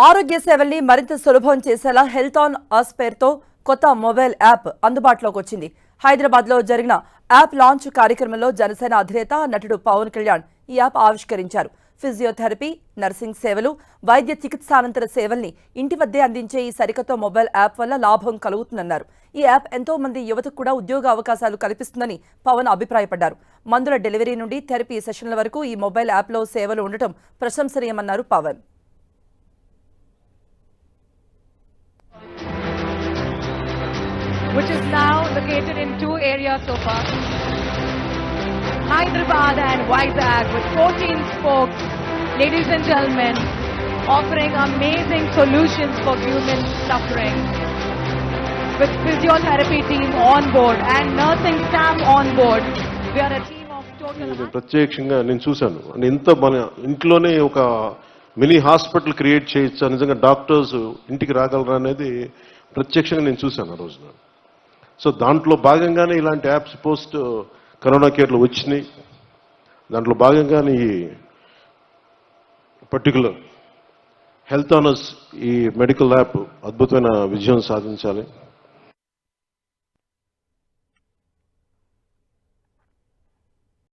ఆరోగ్య సేవల్ని మరింత సులభం చేసేలా హెల్త్ ఆన్ అస్ పేరుతో కొత్త మొబైల్ యాప్ అందుబాటులోకి వచ్చింది. హైదరాబాద్ లో జరిగిన యాప్ లాంచ్ కార్యక్రమంలో జనసేన అధినేత నటుడు పవన్ కళ్యాణ్ ఈ యాప్ ఆవిష్కరించారు. ఫిజియోథెరపీ, నర్సింగ్ సేవలు, వైద్య చికిత్సానంతర సేవల్ని ఇంటి వద్దే అందించే ఈ సరికొత్త మొబైల్ యాప్ వల్ల లాభం కలుగుతుందన్నారు. ఈ యాప్ ఎంతో మంది యువతకు కూడా ఉద్యోగ అవకాశాలు కల్పిస్తుందని పవన్ అభిప్రాయపడ్డారు. మందుల డెలివరీ నుండి థెరపీ సెషన్ల వరకు ఈ మొబైల్ యాప్లో సేవలు ఉండటం ప్రశంసనీయమన్నారు Pawan. Which is now located in two areas so far. Hyderabad and Vizag with 14 spokes, ladies and gentlemen, offering amazing solutions for human suffering. With physiotherapy team on board and nursing staff on board, we are a team of total... ప్రత్యక్షంగా నేను చూశాను. ఇంత మన ఇంట్లోనే ఒక mini hospital create చేయొచ్చు, నిజంగా doctors ఇంటికి రాగలరా అనేది ప్రత్యక్షంగా నేను చూశాను ఆ రోజున. సో దాంట్లో భాగంగానే ఇలాంటి యాప్స్ పోస్ట్ కరోనా కేర్లో వచ్చినాయి. దాంట్లో భాగంగానే ఈ పర్టికులర్ హెల్త్ ఆన్ అస్ ఈ మెడికల్ యాప్ అద్భుతమైన విజయం సాధించాలి.